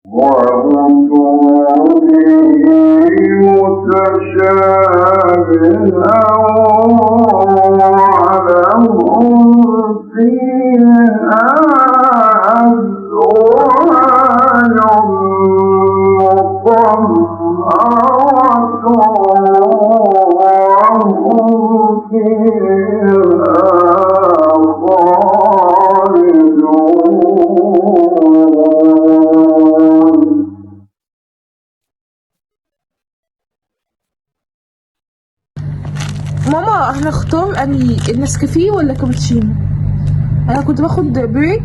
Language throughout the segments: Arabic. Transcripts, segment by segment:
ووجوه متشابهة ولهم فيها أزواج مطهرة وهم فيها ماما هنختار انهي النسكافيه ولا كابتشينو؟ انا كنت باخد بريك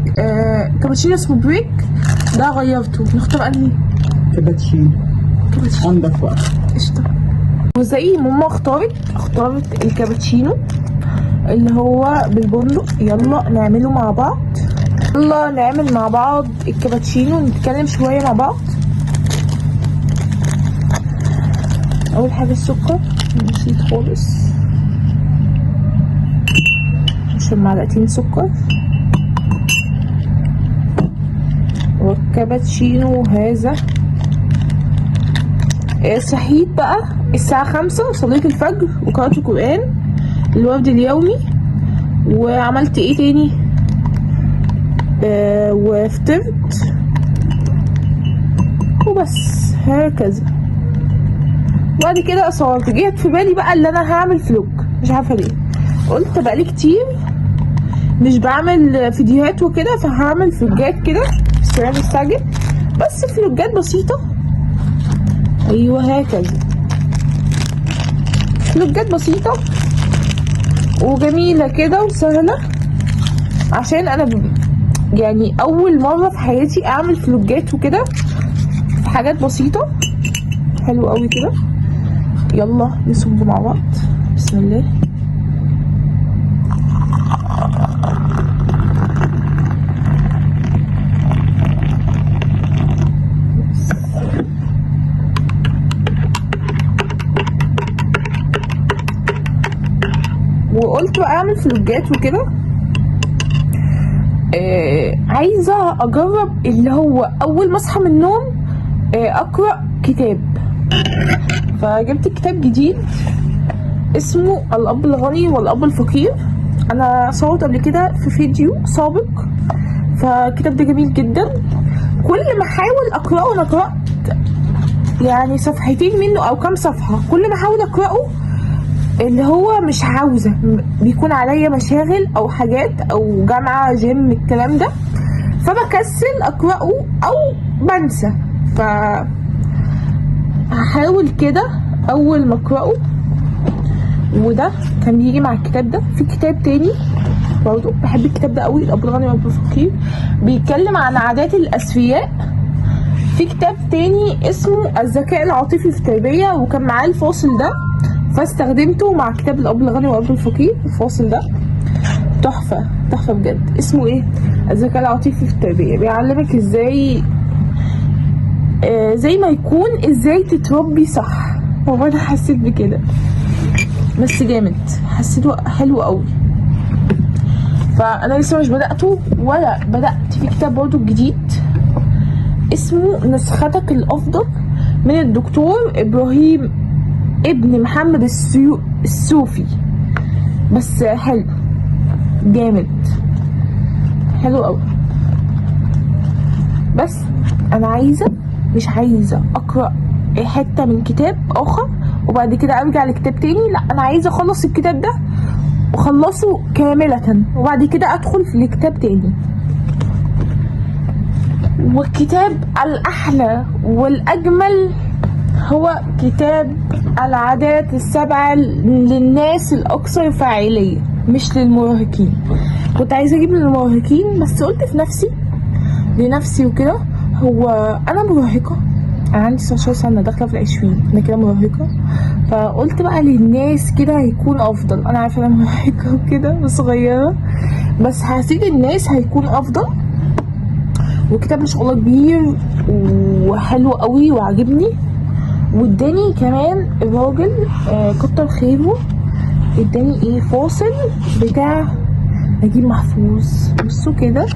كابتشينو اسمه بريك، ده غيرته. نختار انهي؟ كابتشينو عندك بقى قشطة. وزي ماما اختارت الكابتشينو اللي هو بالبندق. يلا نعمله مع بعض، يلا نعمل مع بعض الكابتشينو، نتكلم شوية مع بعض. اول حاجة السكر نسيت خالص، نشرب معلقتين سكر. والكابتشينو هذا. صحيت بقى الساعة 5، صليت الفجر وقرأت القرآن الورد اليومي. وعملت ايه تاني؟ وفطرت وبس هكذا. بعد كده صورت، جيت في بالي بقى اللي انا هعمل فلوج، مش عارفه ليه. قلت بقالي كتير مش بعمل فيديوهات وكده، فهعمل فلوجات كده بس مستعجل، بس فلوجات بسيطه. ايوه هكذا، فلوجات بسيطه وجميله كده وسهله، عشان انا يعني اول مره في حياتي اعمل فلوجات وكده في حاجات بسيطه. حلو قوي كده. يلا نصب مع بعض. بسم الله. وقلت بقى اعمل فلوجات وكده. عايزه اجرب اللي هو اول ما اصحى من النوم اقرا كتاب. فجبت كتاب جديد اسمه الاب الغني والاب الفقير. انا صورت قبل كده في فيديو سابق، فالكتاب ده جميل جدا. كل ما احاول اقراه، انا قرات يعني صفحتين منه او كام صفحه، كل ما احاول اقراه اللي هو مش عاوزه، بيكون عليا مشاغل او حاجات او جامعه جيم الكلام ده، فبكسل اقراه او بنسى. هحاول كده اول ما اقراه. وده كان بيجي مع الكتاب ده. في كتاب تاني برضه بحب الكتاب ده قوي، الاب الغني والاب الفقير، بيتكلم عن عادات الاثرياء. في كتاب تاني اسمه الذكاء العاطفي في التربيه، وكان معاه الفاصل ده، فاستخدمته مع كتاب الاب الغني والاب الفقير. الفاصل ده تحفه تحفه بجد. اسمه ايه؟ الذكاء العاطفي في التربيه، بيعلمك ازاي زي ما يكون ازاي تتربي صح. هو انا حسيت بكده، بس جامد، حسيته حلو قوي. فانا لسه مش بدأته، ولا بدأت في كتاب برضه جديد اسمه نسختك الافضل من الدكتور ابراهيم ابن محمد السوفي. بس حلو جامد، حلو قوي. بس انا مش عايزه اقرا حته من كتاب اخر وبعد كده ارجع لكتاب تاني. لا، انا عايزه اخلص الكتاب ده وخلصه كامله وبعد كده ادخل في الكتاب تاني. والكتاب الاحلى والاجمل هو كتاب العادات السبعة للناس الاكثر فاعلية، مش للمراهقين. كنت عايزه اجيب للمراهقين بس قلت في لنفسي وكده، هو انا مراهقه، انا عندي 19 سنه داخله في 20، انا كده مراهقه. فقلت بقى للناس كده هيكون افضل. انا عارفه انا مراهقه وكده صغيره، بس حسيت الناس هيكون افضل. وكتاب ما شاء الله كبير وحلو قوي وعجبني. واداني كمان الراجل كتر خيره، اداني ايه فاصل بتاع نجيب محفوظ. بصوا كده،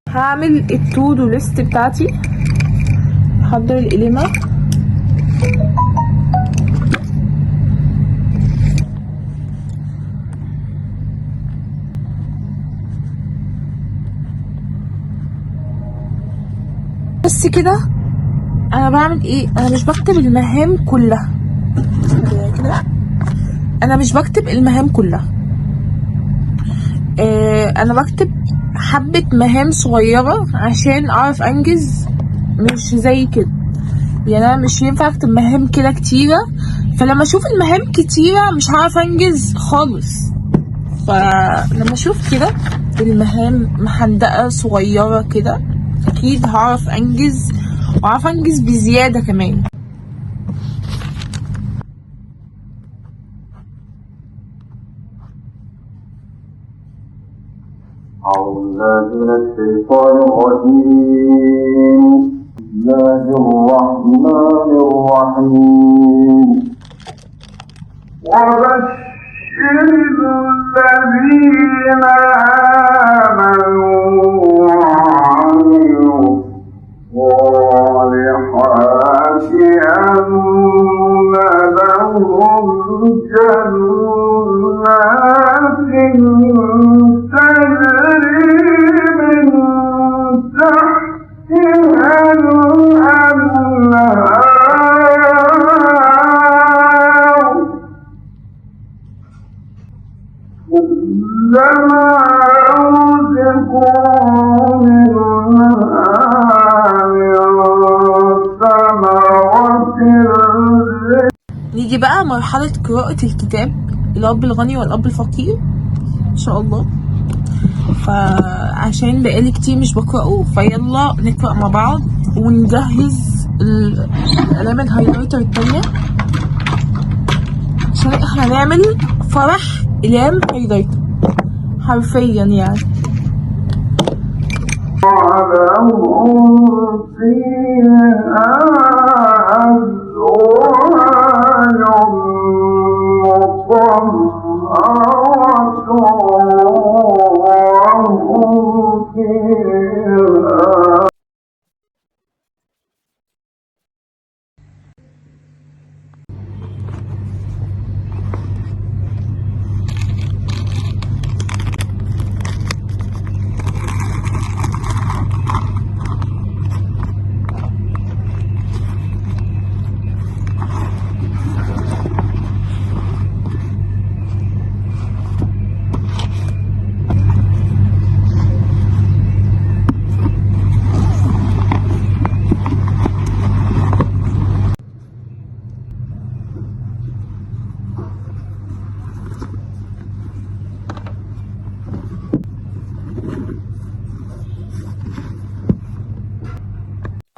هعمل التو دو ليست بتاعتي. هحضر القلمة. بس كده انا بعمل ايه؟ انا مش بكتب المهام كلها كده، انا مش بكتب المهام كلها. انا بكتب حبة مهام صغيرة عشان اعرف انجز، مش زي كده. يعني انا مش ينفع اكتب مهام كده كتيرة، فلما اشوف المهام كتيرة مش هعرف انجز خالص. فلما اشوف كده المهام محندقة صغيرة كده اكيد هعرف انجز، وعارف انجز بزيادة كمان. أعوذ من الشيطان الرجيم. بسم الله الرحمن الرحيم. وبشر الذين آمنوا وعملوا الصالحات أن لهم جنات تجري من تحتها الأنهار كلما رزقوا منها من ثمرة نيجي بقى مرحلة قراءة الكتاب، الأب الغني والأب الفقير إن شاء الله. فعشان بقالي كتير مش بقرأه، فيلا نقرأ مع بعض ونجهز الأقلام الهايلايتر التانية عشان احنا هنعمل فرح أقلام هايلايتر حرفيا يعني. وَلَهُمْ فِيهَا أَزْوَاجٌ مُطَهَّرَةٌ وَهُمْ فِيهَا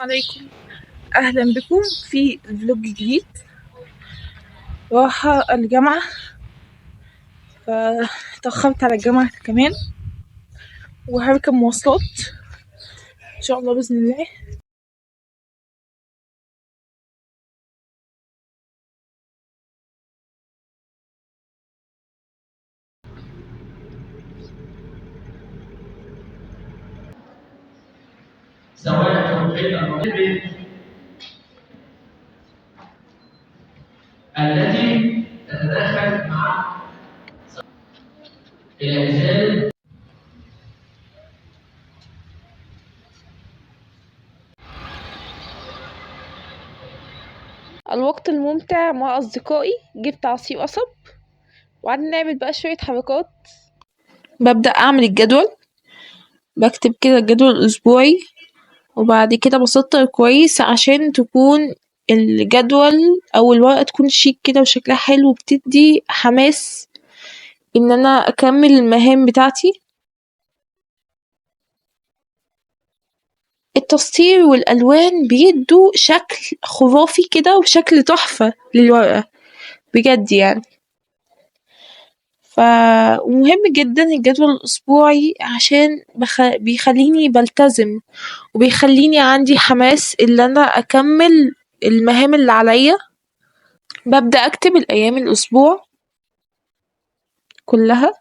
عليكم، أهلا بكم في فلوج جديد. رايحة الجامعة، فتأخرت على الجامعة كمان، وهركب مواصلات إن شاء الله بإذن الله. سواء توحيد المغرب التي تتدخل مع إلى إزالة الوقت الممتع مع أصدقائي. جبت عصير قصب وقعدنا نعمل بقى شوية حركات. ببدأ أعمل الجدول، بكتب كده الجدول الأسبوعي، وبعد كده بسطر كويس عشان تكون الجدول أو الورقة تكون شيك كده وشكلها حلو، وبتدي حماس إن أنا أكمل المهام بتاعتي. التسطير والألوان بيدوا شكل خرافي كده وشكل تحفة للورقة بجد يعني. ومهم جدا الجدول الأسبوعي عشان بيخليني بلتزم، وبيخليني عندي حماس اللي أنا أكمل المهام اللي عليا. ببدأ أكتب الأيام الأسبوع كلها،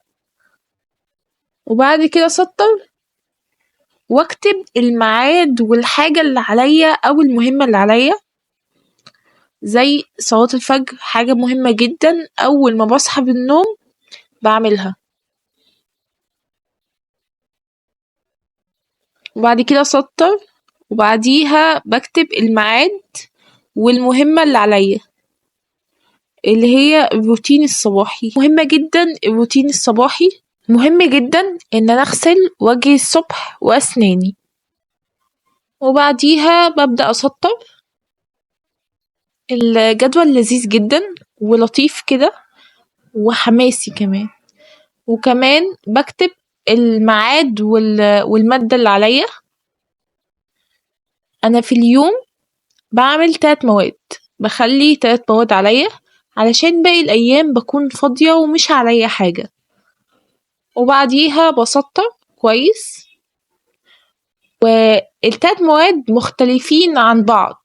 وبعد كده أسطر واكتب الميعاد والحاجة اللي عليا أو المهمة اللي عليا، زي صلاة الفجر حاجة مهمة جدا أول ما بصحى من النوم بعملها، وبعد كده أسطر وبعديها بكتب الميعاد والمهمة اللي عليا اللي هي الروتين الصباحي. مهمة جدا الروتين الصباحي، مهم جدا إن أنا أغسل وجهي الصبح وأسناني، وبعديها ببدأ أسطر. الجدول لذيذ جدا ولطيف كده وحماسي كمان، وكمان بكتب الميعاد والمادة اللي عليا. أنا في اليوم بعمل 3 مواد، بخلي 3 مواد عليا علشان باقي الأيام بكون فاضية ومش عليا حاجة، وبعديها بسطر كويس. وال3 مواد مختلفين عن بعض،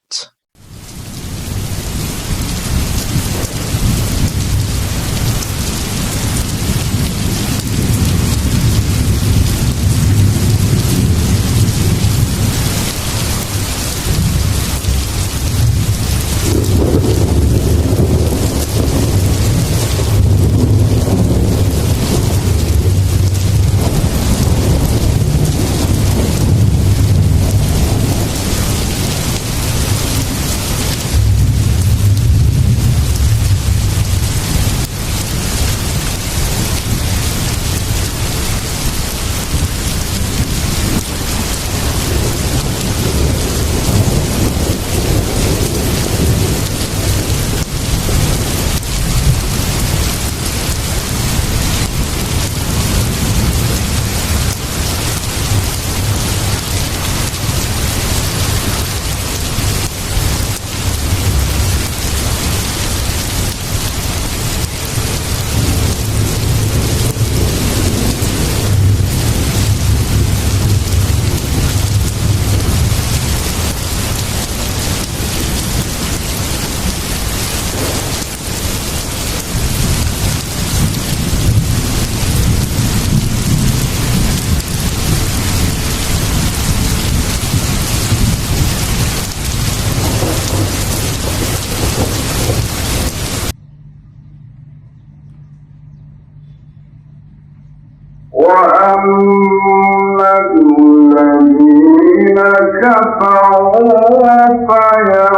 وأما الذين كفروا فيموتون